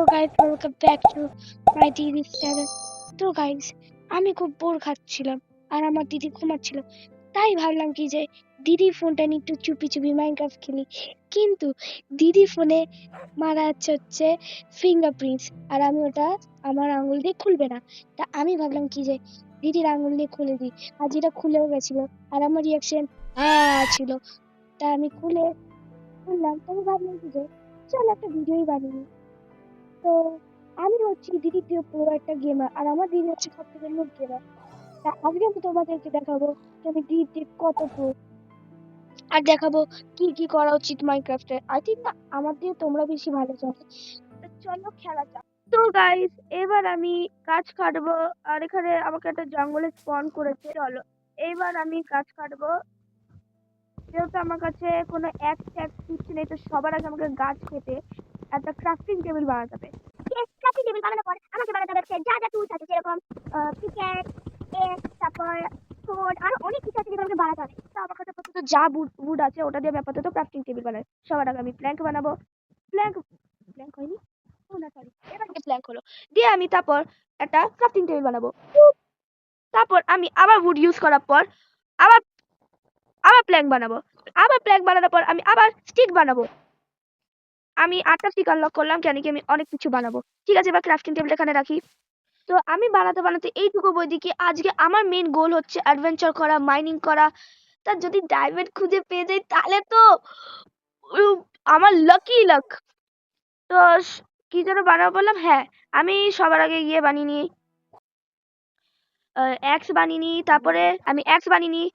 guys, welcome back to my দিদি's channel. তো guys, আমি খুব বোর খাচ্ছিলাম আর আমার দিদি ঘুমাচ্ছিল, তাই ভাবলাম কি যে দিদির ফোনটা নিয়ে একটু চুপি চুপি মাইনক্রাফট খেলি। কিন্তু দিদির ফোনে মারা হচ্ছে ফিঙ্গারপ্রিন্টস, আর আমি ওটা আমার আঙুল দিয়ে খুলবে না। তা আমি ভাবলাম কি যে দিদির আঙুল দিয়ে খুলে দিই, আর যেটা খুলেও গেছিল আর আমার রিয়াকশন ছিল। তা আমি খুললাম, তবে ভাবলাম কি যে চল একটা ভিডিওই বানিয়ে নিই। তো আমি হচ্ছি দিদির দিয়ে পুরো একটা গেমার, আর আমার দিদি হচ্ছে সব থেকে লোক গেমার। তা আজকে আমি তোমাদেরকে দেখাবো যে আমি দিদির দিয়ে কত প্রো, আর দেখাবো কি কি করা উচিত মাইনক্রাফটে। আই থিঙ্ক না আমার দিয়ে তোমরা বেশি ভালো জানো। তো চলো খেলা যাক। তো গাইস, এবার আমি গাছ কাটবো, আর এখানে আমাকে একটা জঙ্গলে স্পন করেছে। চলো এবার আমি গাছ কাটবো। যেহেতু আমার কাছে কোনো ট্যাক্স কিছু নেই, তো সবার আগে আমাকে গাছ কেটে একটা ক্রাফটিং টেবিল বানাতে হবে। ক্রাফটিং টেবিল বানানোর পর আমাকে বানাতে হবে যা যা টুলস আছে, যেরকম পিকেট, তারপর সোর্ড, আর অনেক কিছু আছে যেগুলো আমাকে বানাতে হবে। তো আমার কাছে আপাতত যা উড আছে ওটা দিয়ে আমি আপাতত ক্রাফটিং টেবিল বানাই। সবার আগে আমি প্ল্যাঙ্ক বানাবো। প্ল্যাঙ্ক প্ল্যাঙ্ক হয়নি, ও না সরি, এবার প্ল্যাঙ্ক হলো। দিয়ে আমি তারপর একটা ক্রাফটিং টেবিল বানাবো। তারপর আমি আবার উড ইউজ করার পর আবার আবার প্ল্যাঙ্ক বানাবো। আবার প্ল্যাঙ্ক বানানোর পর আমি আবার স্টিক বানাবো। আমি 8টা স্টিক আনলক করলাম, কেন কি আমি অনেক কিছু বানাবো। ঠিক আছে, এবার ক্রাফটিং টেবিল এখানে রাখি। তো আমি বানাতে বানাতে এইটুকু বই কি আজকে আমার মেইন গোল হচ্ছে অ্যাডভেঞ্চার করা, মাইনিং করা। তা যদি ডায়মন্ড খুঁজে পেয়ে যাই তাহলে তো আমার লাকি লাক। তো কি যেন বানাবো বললাম, হ্যাঁ আমি সবার আগে গিয়ে বানিয়ে নিই এক্স বানিয়ে নিই। তারপরে আমি এক্স বানিয়ে নিই,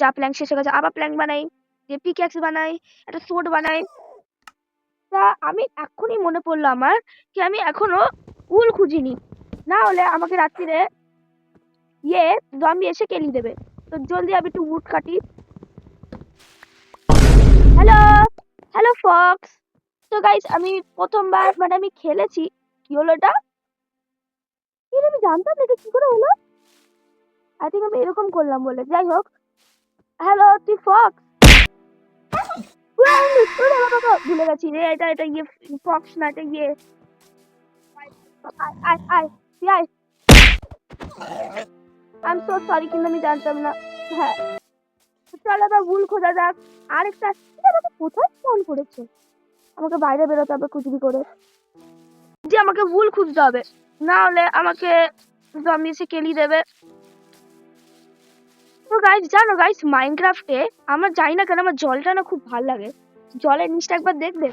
যা প্ল্যাঙ্ক শেষ হয়ে গেছে আবার প্ল্যাঙ্ক বানাই, দিয়ে পিক এক্স বানাই, একটা সোর্ড বানাই। তা আমি এখনই মনে পড়লো আমার কি আমি এখনো উল খুঁজিনি, না হলে আমাকে রাত্রিরে জম্বি এসে কেলি দেবে। তো জলদি আমি একটু উড কাটি। Hello hello Fox. তো গাইস, আমি প্রথমবার মানে আমি খেলেছি। কি হলো এটা? আমি জানতাম না এটা কি করে হলো। আই থিঙ্ক আমি এরকম করলাম বলে, যাই হোক। হ্যালো তুই ফক্স? ভুলে গেছি রে, এটা এটা ফক্স না, এটা আয় আয় তুই আয়। আই এম সো সরি, কিন্তু আমি জানতাম না। হ্যাঁ, চল এবার ভুল খোঁজা যাক। আরেকটা আমাকে কোথায় ফোন করেছে, আমাকে বাইরে বেরোতে হবে খুঁজবি করে, যে আমাকে ভুল খুঁজতে হবে, না হলে আমাকে জম্বি এসে কেলি দেবে। তো গাইস জানো গাইস, মাইনক্রাফটে আমার জানি না কেন আমার জলটা না খুব ভালো লাগে। জলের নিচটা একবার দেখবে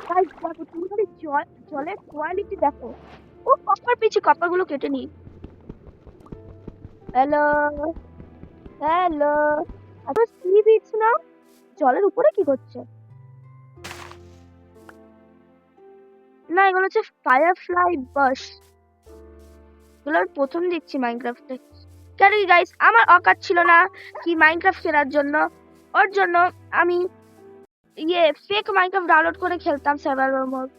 গাইস, দেখো তুমি খালি জলের কোয়ালিটি দেখো। ও কপার পিছি কপার গুলো কেটে নি। হ্যালো হ্যালো, আবার সি বিচ না, জলের উপরে কি করছে? না এগুলো হচ্ছে ফায়ারফ্লাই বাস, এগুলো আমি প্রথম দেখছি মাইনক্রাফটে। কেন কি গাইস, আমার অকাত ছিল না কি মাইনক্রাফট খেলার জন্য, ওর জন্য আমি ফেক মাইনক্রাফট ডাউনলোড করে খেলতাম সার্ভাইভাল মোড।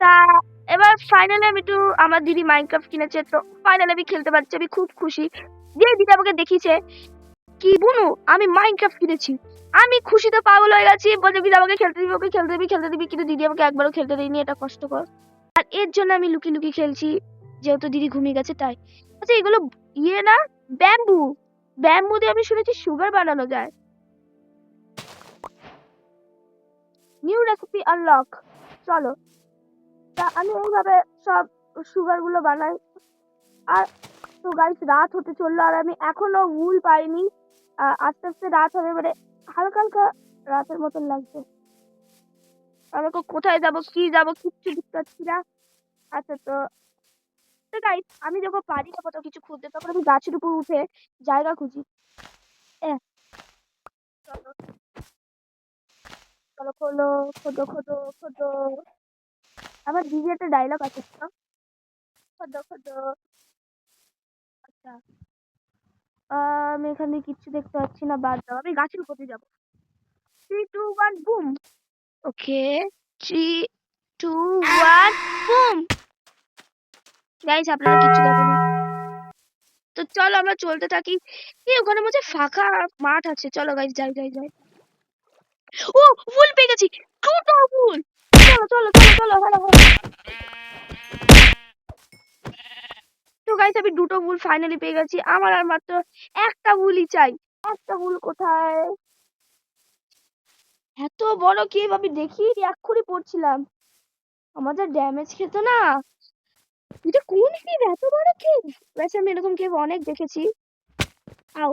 তা এবার ফাইনালি আমি একটু, আমার দিদি মাইনক্রাফট কিনেছে, তো ফাইনালি আমি খেলতে পারছি, আমি খুব খুশি। যে দিদি আমাকে দেখিয়েছে কি বুনু আমি মাইনক্রাফট কিনেছি, আমি খুশিতে পাগল হয়ে গেছি। বলছে দিদি আমাকে খেলতে দিবি, ওকে খেলতে দিবি খেলতে দিবি, কিন্তু দিদি আমাকে একবারও খেলতে দেয়নি, এটা কষ্টকর। আর এর জন্য আমি লুকিয়ে লুকিয়ে খেলছি, যেহেতু দিদি ঘুমিয়ে গেছে তাই। আচ্ছা এগুলো না, ব্যাম্বু, ব্যাম্বু দিয়ে আমি শুনেছি সুগার বানানো যায়। নিউ রেসিপি আনলক, চলো। তা আমি এইভাবে সব সুগার গুলো বানাই। আর তো গাইস রাত হতে চললো, আর আমি এখনো উল পাইনি। আস্তে আস্তে রাত হবে, মানে হালকা হালকা রাতের মতন লাগছে। আমাকে কোথায় যাব কি যাব কিচ্ছু বুঝতে পারছি না। আচ্ছা তো গাইস, আমি যখন পারি না কোথাও কিছু খুঁজতে, তখন আমি গাছের উপর উঠে জায়গা খুঁজি। চলো চলো, খোলো, খোঁজো খোঁজো খোঁজো। আমার দিদি একটা ডায়লগ আছে তো, খোঁজো খোঁজো। আচ্ছা আমি এখানে কিচ্ছু দেখতে পাচ্ছি না, বাদ দাও, আমি গাছের উপরে যাবো। 3 2 1 বুম। ওকে, 3 2 1 বুম। গাইস আপনারা কিচ্ছু দেখেনি, তো চলো আমরা চলতে থাকি। ওখানে মধ্যে ফাঁকা মাঠ আছে, চলো গাইস যাই যাই যাই। ও ফুল পেয়ে গেছি, দুটো ফুল, চলো চলো চলো চলো হ্যালো তো গাইস আমি দুটো ভুল ফাইনালি পেয়ে গেছি আমার আর মাত্র একটা ভুলই চাই একটা ভুল কোথায় এত বড় কেভ আমি দেখি এক্ষুনি পড়ছিলাম আমাদের ড্যামেজ খেতো না এটা কোন কেভ এত বড় কেভ বেশ আমি এরকম কেভ অনেক দেখেছি আউ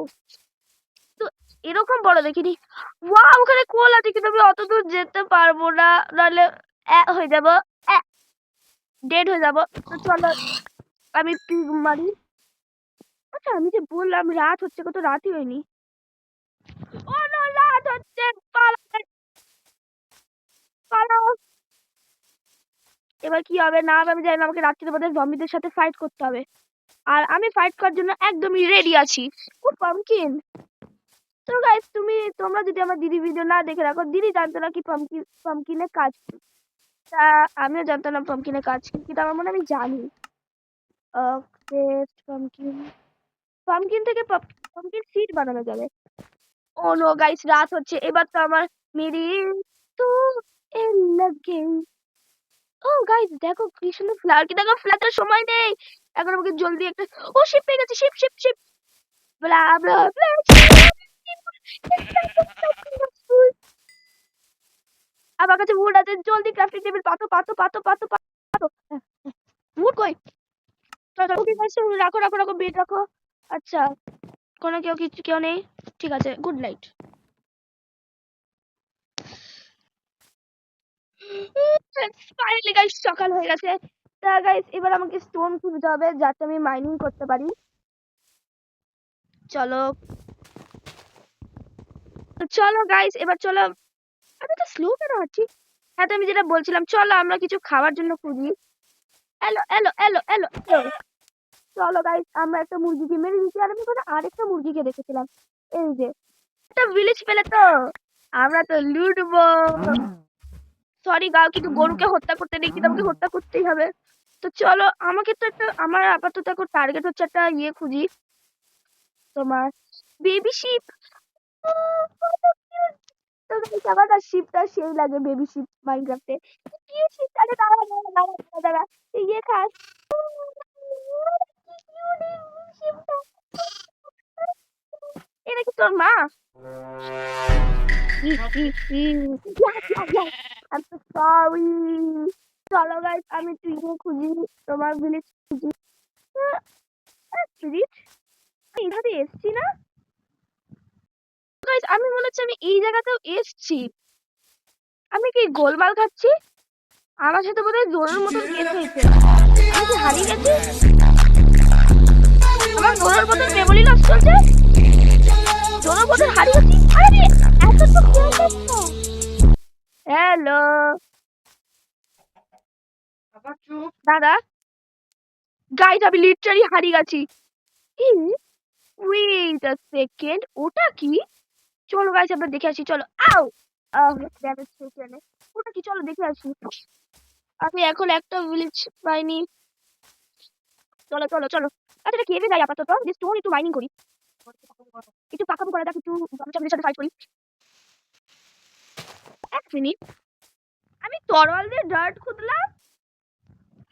তো এরকম বড় দেখিনি ওয়াও ওখানে কোল আছে কিন্তু আমি অত দূর যেতে পারবো না নাহলে হয়ে যাবো ডেড হয়ে যাবো তো চলো আমি পিগ মারি আচ্ছা আমি যে বললাম রাত হচ্ছে কত রাতই হয়নি ও না রাত হচ্ছে পালাও পালাও এবার কি হবে না হবে আমি জানি না আমাকে রাত্রির মধ্যে জম্বিদের সাথে ফাইট করতে হবে আর আমি ফাইট করার জন্য একদমই রেডি আছি খুব পামকিন তো গাইস তোমরা যদি আমার দিদি ভিডিও না দেখে রাখো দিদি জানতো না কি পামকিনের কাজ কি তা আমিও জানতাম না পামকিনের কাজ কি কিন্তু আমার মনে হয় আমি জানি পামকিন পামকিন থেকে পামকিন সিড বানানো যাবে ও নো গাইস রাত হচ্ছে এবার তো আমার মেরি তো এর লাগে ও গাইস দেখো কি সুন্দর ফ্লাওয়ার কি দেখো ফ্ল্যাটের সময় নেই এখন আমাকে জলদি একটা ও শিপ পেয়ে গেছে শিপ শিপ শিপ ব্লা ব্লা ব্লা আমার কাছে উড আছে জলদি ক্রাফটিং টেবিল পাতো পাতো পাতো পাতো পাতো উড কই ওকে গাইস রাখো রাখো রাখো বেড রাখো আচ্ছা কোনো কেউ নেই ঠিক আছে গুড নাইট ফাইনালি গাইস সকাল হয়ে গেছে তা গাইস এবার আমাকে স্টোন খুঁজতে হবে যাতে আমি মাইনিং করতে পারি চলো চলো গাইস এবার চলো আমি তো স্লো কেন আছি হ্যাঁ তো আমি যেটা বলছিলাম চলো আমরা কিছু খাওয়ার জন্য খুঁজি এলো এলো এলো এলো এলো চলো গাইস আমরা একটা মুরগিকে মেরে দিয়েছি আর আমি কোনো আরেকটা মুরগিকে দেখেছিলাম এই যে একটা ভিলেজ পেলে তো আমরা তো লুটবো সরি গাও কিন্তু গরুকে হত্যা করতে নেই কিন্তু আমাকে হত্যা করতেই হবে তো চলো আমাকে তো একটা আমার আপাতত এখন টার্গেট হচ্ছে একটা ইয়ে খুঁজি তোমার বেবি শিপ তো গাইস আমার না শিপটা সেই লাগে বেবি শিপ মাইনক্রাফটে কি শিপ আরে দাঁড়া দাঁড়া দাঁড়া দাঁড়া দাঁড়া ইয়ে খাস শিপটা এটা কি তোর মা I'm so sorry চলো গাইস আমি টুইনে খুঁজি তোমার ভিলেজ খুঁজি স্পিরিট আমি এইভাবে এসছি না গাইস আমি মনে হচ্ছে আমি এই জায়গাতেও এসছি আমি কি গোলমাল খাচ্ছি আমার সাথে বোধহয় জোরের মতন কেস হয়েছে আমি কি হারিয়ে গেছি আমার জোরের মতন মেমোরি লস চলছে জোরের মতন হারিয়ে গেছি আরে এত তো হ্যালো দাদা গাইস আমি লিটারালি হারিয়ে গেছি ওয়েট আ সেকেন্ড ওটা কি চলো গাইস আমরা দেখে আসি চলো আউ ড্যামেজ খেয়েছে ওটা কি চলো দেখে আসি আমি এখন একটা ভিলেজ পাইনি চলো চলো চলো আচ্ছা এটা কেভে যাই আপাতত যে স্টোন একটু মাইনিং করি একটু পাকাপো করা যাক একটু জমির সাথে ফাইট করি এক মিনিট আমি তরোয়াল দিয়ে ডার্ট খুঁজলাম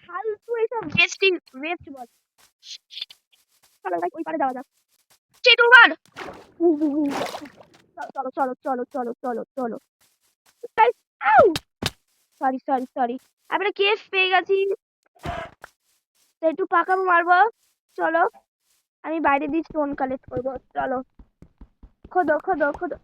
ফালতু এইসব ওয়েস্ট বল চলো গাইস ওই পারে যাওয়া যাক চেটু মার চলো চলো চলো চলো চলো চলো গাইস আউ সরি সরি সরি আমরা কেভ পেয়ে গেছি একটু পাকাপো মারবো চলো আমি বাইরে দিয়ে স্টোন কালেক্ট করবো চলো খোদো খোদো খোদো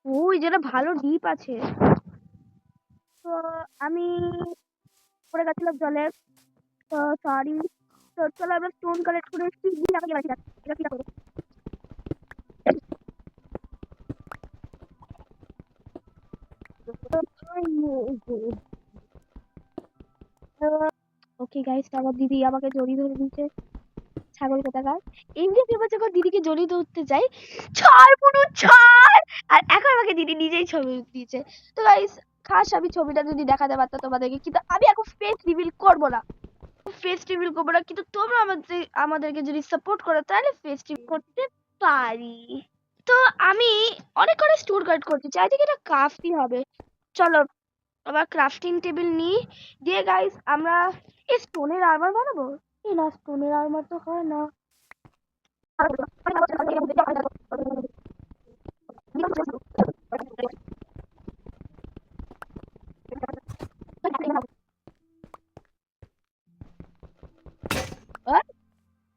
ওই যেটা ভালো ডিপ আছে তো আমি পড়ে গেছিলাম জলে তো সরি তো চলো আমরা স্টোন কালেক্ট করে এসেছি এটা কি করবো ওকে গাইস আমার দিদি আমাকে জড়িয়ে ধরে দিয়েছে ছাগল কোথাকার এমনি এবার যখন দিদিকে জড়িয়ে ধরতে যাই ছাড় পুরো ছাড় আর এখন আমাকে দিদি নিজেই ছবি দিয়েছে তো গাইস খাস আমি ছবিটা যদি দেখাতে পারতাম তোমাদেরকে কিন্তু আমি এখন ফেস রিভিল করবো না ফেস্টিভ্যাল করবো না, কিন্তু তোমরা আমাদেরকে যদি সাপোর্ট করো তাহলে ফেস্টিভ্যাল করতে পারি। তো আমি অনেক করে স্টোর কার্ড করতে চাই, এটা ক্রাফটই হবে। চলো আবার ক্রাফটিং টেবিল নিই, দিয়ে গাইস আমরা এই স্টোনের আর্মার বানাবো। এই না, স্টোনের আর্মার তো হয় না।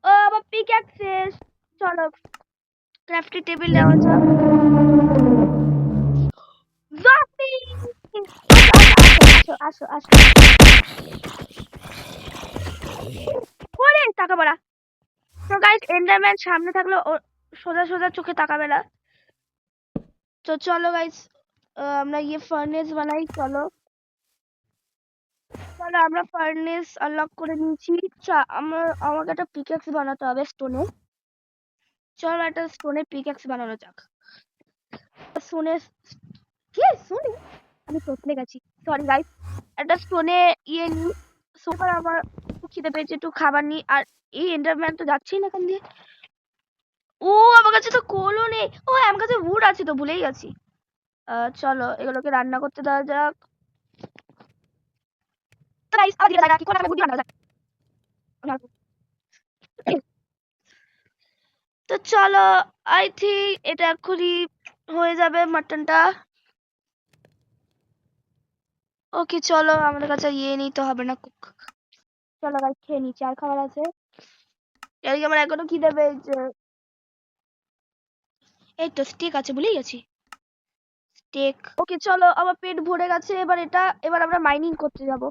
ও আবার পিক্যাক্সেস। চলো ক্রাফটিং টেবিল নেওয়া যাক। জম্বি! আসো আসো আসো আসো। ওরে টাকা পড়া। তো গাইস এন্ডারম্যান সামনে থাকলে সোজা সোজা চোখে তাকাবে না। তো চলো গাইস আমরা ফার্নেস বানাই। চলো চলো আমরা ফার্নেস আনলক করে নিয়েছি। আমাকে একটা পিক্যাক্স বানাতে হবে স্টোনে। চলো একটা স্টোনের পিক্যাক্স বানানো যাক। স্টোনে কি স্টোনে আমি প্রশ্নে গেছি, সরি গাইস। একটা স্টোনে নি সুপার, আমার খিদে পেয়েছে, একটু খাবার নি। আর এই এন্ডারম্যান তো যাচ্ছেই না এখান দিয়ে। ও আমার কাছে তো কোলও নেই। ও হ্যাঁ, আমার কাছে উড আছে, তো ভুলেই গেছি। চলো এগুলোকে রান্না করতে দেওয়া যাক। তো চলো আই থিঙ্ক এটা এক্ষুনি হয়ে যাবে মাটনটা। ওকে চলো আমাদের কাছে নিতে হবে না কুক। চলো ভাই খেয়ে নিচ্ছি, আর খাবার আছে। এদিকে আমার এখনো খিদে পেয়েছে। এই তো স্টেক আছে, ভুলেই গেছি স্টেক। ওকে চলো আমার পেট ভরে গেছে, এবার আমরা মাইনিং করতে যাব।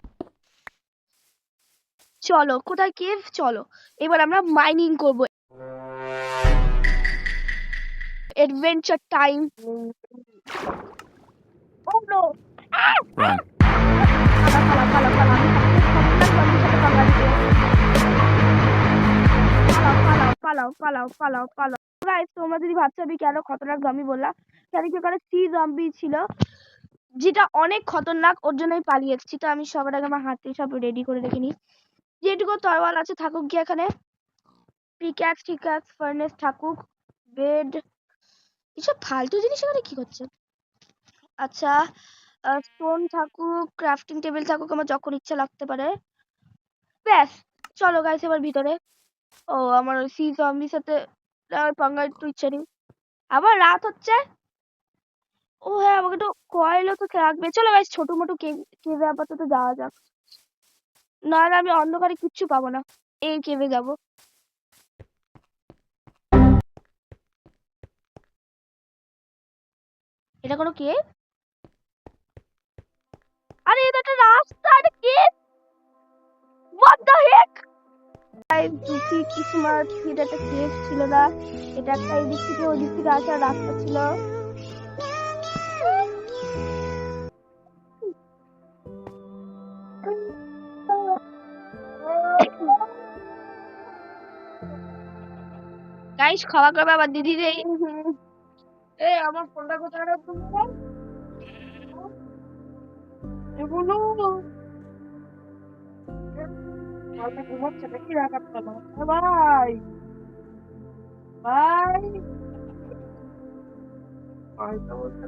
চলো কোথায় কেভ, চলো এবার আমরা মাইনিং করব। Adventure time. Oh no! পালাও। গাইস তোমরা যদি ভাবছো আমি কেন খতরনাক জম্বি বললাম, কেন কি ওখানে সি জম্বি ছিল যেটা অনেক খতরনাক, ওর জন্যই পালিয়ে এসেছি। তো আমি সবার আগে আমার হাতে সব রেডি করে রেখে নিই। যেটুকু তরোয়াল আছে থাকুক গিয়ে এখানে, পিক্যাক্স টিক্যাক্স ফার্নেস থাকুক, বেড, এসব ফালতু জিনিস এখানে কি করছে। আচ্ছা স্টোন থাকুক, ক্রাফটিং টেবিল থাকুক, আমার যখন ইচ্ছা লাগতে পারে। ব্যাস চলো গাইস এবার ভিতরে। ও আমার ওই সি জম্বির সাথে পাঙ্গা একটু ইচ্ছে নেই। আবার রাত হচ্ছে। ও হ্যাঁ, আমাকে তো কয়েলও তো লাগবে। চলো গাইস ছোট মোটো কেভে আপাতত যাওয়া যাক, নাহলে আমি অন্ধকারে কিচ্ছু পাবো না। এই কেভে যাব। এটা কোনো কেভ? আরে এটা একটা রাস্তা, এটা cave? What the Heck! Guys দুঃখী কিসমত, এটা একটা কেভ ছিল না, এটা একটা এদিক থেকে ওদিক থেকে আসার রাস্তা ছিল। গাইস খাওয়া করবে আবার দিদি রে। এই আমার ফোনটা কোথায় রাখবো এগুলো? কালকে ঘুমাচ্ছে নাকি রাখার তলা? ভাই ভাই হয়তো বলতে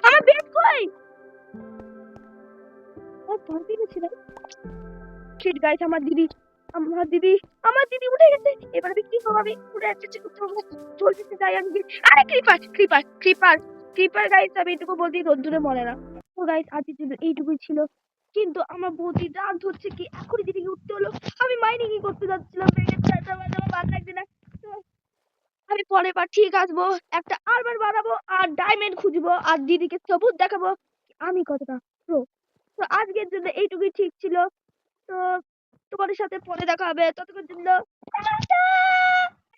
আমার বেড কই? শিট গাইস, আমার দিদি উঠে গেছে। এবার আমি কি করব? আমি উড়ে যাচ্ছি, চলতে যাই আমি। আরে ক্রিপার গাইস, আমি এটুকু বলতেই রোদ্দুরে মরে না। তো গাইস আজকের জন্য এইটুকুই ছিল, কিন্তু আমার বৌদি রাত ধরছে কি এখনই দিদিকে উঠতে হলো। আমি মাইনিং করতে যাচ্ছিলাম, আমার ভালো লাগছে না। তো আমি পরের বার ঠিক আসবো, একটা আর্মার বানাবো আর ডায়মন্ড খুঁজবো আর দিদিকে সবুজ দেখাবো আমি কতটা প্রো। তো আজকের জন্য এইটুকুই ঠিক ছিল। তো তোমাদের সাথে পরে দেখা হবে, ততক্ষণ জন্য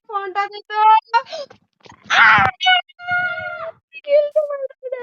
ফোনটা দিত খেলতে পারছি না।